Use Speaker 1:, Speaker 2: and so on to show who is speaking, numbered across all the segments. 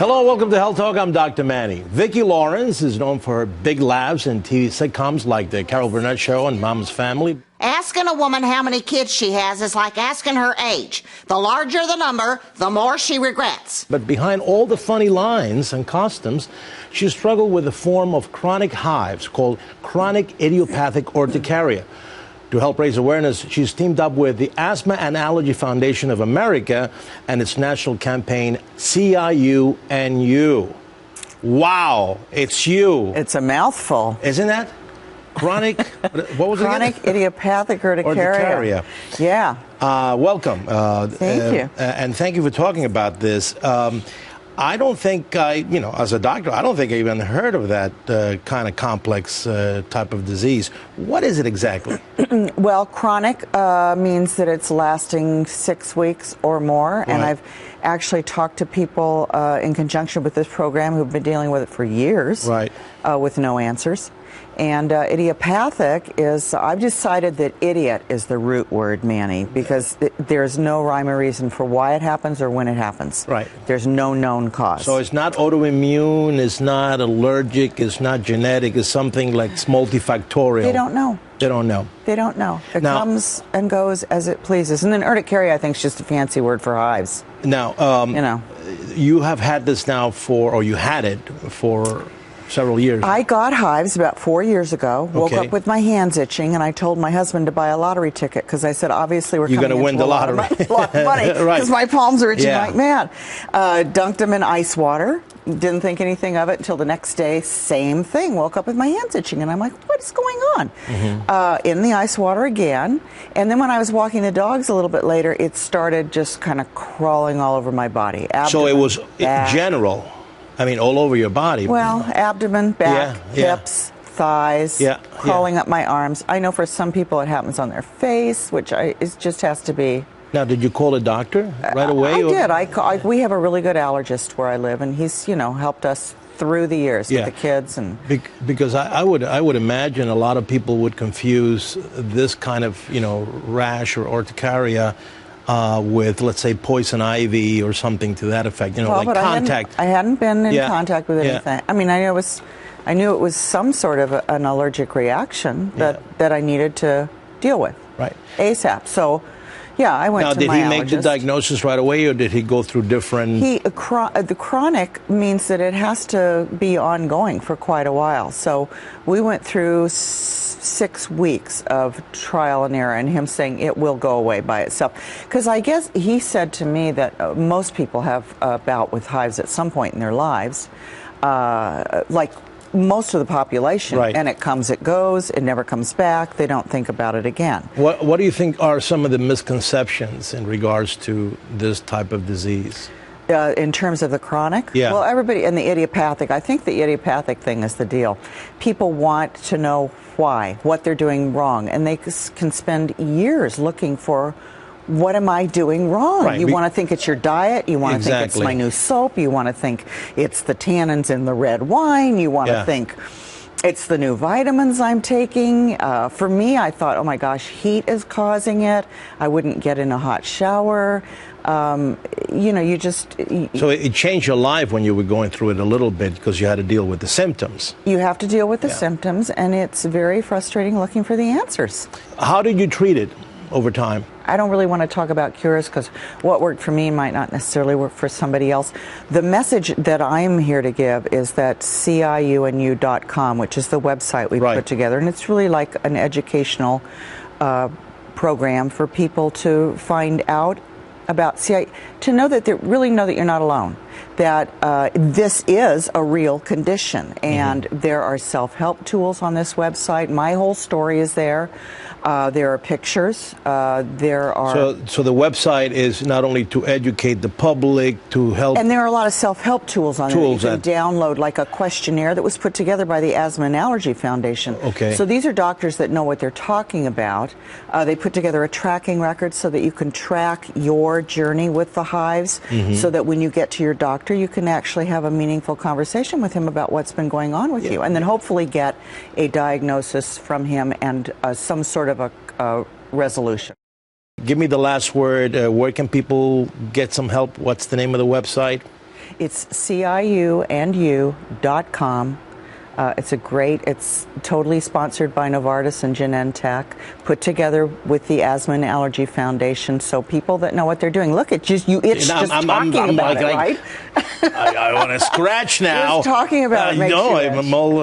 Speaker 1: Hello, welcome to Health Talk. I'm Dr. Manny. Vicki Lawrence is known for her big laughs in TV sitcoms like The Carol Burnett Show and Mom's Family.
Speaker 2: Asking a woman how many kids she has is like asking her age. The larger the number, the more she regrets.
Speaker 1: But behind all the funny lines and costumes, she struggled with a form of chronic hives called chronic idiopathic urticaria. To help raise awareness, she's teamed up with the Asthma and Allergy Foundation of America and its national campaign, CIU&U. Wow, it's you.
Speaker 3: It's a mouthful.
Speaker 1: Isn't that? Chronic, what was
Speaker 3: chronic
Speaker 1: it again?
Speaker 3: idiopathic urticaria. Yeah.
Speaker 1: Welcome.
Speaker 3: Thank you.
Speaker 1: And thank you for talking about this. I don't think as a doctor, I don't think I even heard of that kind of complex type of disease. What is it exactly?
Speaker 3: Well, chronic means that it's lasting 6 weeks or more. Right. And I've actually talked to people in conjunction with this program who've been dealing with it for years, right, with no answers. And idiopathic is, I've decided that idiot is the root word, Manny, because there's no rhyme or reason for why it happens or when it happens.
Speaker 1: Right.
Speaker 3: There's no known cause.
Speaker 1: So it's not autoimmune, it's not allergic, it's not genetic, it's something like multifactorial.
Speaker 3: They don't know.
Speaker 1: They don't know.
Speaker 3: They don't know. It comes and goes as it pleases. And then urticaria, I think, is just a fancy word for hives.
Speaker 1: Now, you have had this now you had it for several years.
Speaker 3: I got hives about 4 years ago, woke up with my hands itching, and I told my husband to buy a lottery ticket because I said, obviously, we're
Speaker 1: going to
Speaker 3: win
Speaker 1: the lottery.
Speaker 3: A lot of money because my palms are itching like mad. Dunked them in ice water. Didn't think anything of it until the next day. Same thing. Woke up with my hands itching, and I'm like, what is going on? Mm-hmm. In the ice water again. And then when I was walking the dogs a little bit later, it started just kind of crawling all over my body. Abdomen,
Speaker 1: so it was
Speaker 3: back.
Speaker 1: General. I mean, all over your body.
Speaker 3: Well, abdomen, back, hips, thighs, crawling up my arms. I know for some people it happens on their face, which it just has to be.
Speaker 1: Now, did you call a doctor right away?
Speaker 3: I did. We have a really good allergist where I live, and he's, helped us through the years with the kids. And
Speaker 1: because I would imagine a lot of people would confuse this kind of, rash or urticaria with, let's say, poison ivy or something to that effect, like contact.
Speaker 3: I hadn't been in contact with anything. I mean, I knew it was some sort of an allergic reaction that I needed to deal with ASAP. So, I went to my allergist. Now, did he make the diagnosis right away, or did he go through different... The chronic means that it has to be ongoing for quite a while. So we went through 6 weeks of trial and error and him saying it will go away by itself. Because I guess he said to me that most people have a bout with hives at some point in their lives, like most of the population, and it comes, it goes, it never comes back, they don't think about it again.
Speaker 1: What do you think are some of the misconceptions in regards to this type of disease?
Speaker 3: In terms of the chronic?
Speaker 1: Yeah.
Speaker 3: Well, everybody, and the idiopathic, I think the idiopathic thing is the deal. People want to know why, what they're doing wrong, and they can spend years looking for, what am I doing wrong? You want to think it's your diet. You want to think it's my new soap. You want to think it's the tannins in the red wine. You want to think it's the new vitamins I'm taking. For me, I thought, oh my gosh, heat is causing it. I wouldn't get in a hot shower. You just...
Speaker 1: So it changed your life when you were going through it a little bit because you had to deal with the symptoms.
Speaker 3: You have to deal with the symptoms, and it's very frustrating looking for the answers.
Speaker 1: How did you treat it over time?
Speaker 3: I don't really want to talk about cures because what worked for me might not necessarily work for somebody else. The message that I'm here to give is that CIUNU.com, which is the website we put together, and it's really like an educational program for people to find out about CIU, to know that you're not alone, that this is a real condition, and there are self-help tools on this website. My whole story is there. There are pictures. There are.
Speaker 1: So the website is not only to educate the public, to help.
Speaker 3: And there are a lot of self-help tools on there. You can download, like a questionnaire that was put together by the Asthma and Allergy Foundation.
Speaker 1: Okay.
Speaker 3: So these are doctors that know what they're talking about. They put together a tracking record so that you can track your journey with the hives, so that when you get to your doctor, you can actually have a meaningful conversation with him about what's been going on with you, and then hopefully get a diagnosis from him and some sort of a resolution.
Speaker 1: Give me the last word. Where can people get some help? What's the name of the website?
Speaker 3: It's ciuandyou.com. It's totally sponsored by Novartis and Genentech, put together with the Asthma and Allergy Foundation, so people that know what they're doing. Look, it just you itch just talking about it, right?
Speaker 1: I want to scratch now.
Speaker 3: Just talking about it makes you itch.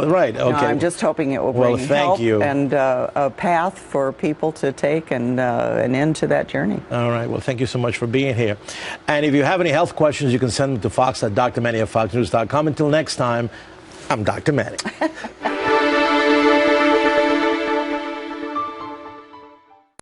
Speaker 1: Right, okay.
Speaker 3: No, I'm just hoping it will bring help
Speaker 1: you.
Speaker 3: And a path for people to take and an end to that journey.
Speaker 1: All right, well, thank you so much for being here. And if you have any health questions, you can send them to Fox at drmanny@foxnews.com. Until next time, I'm Dr. Manny.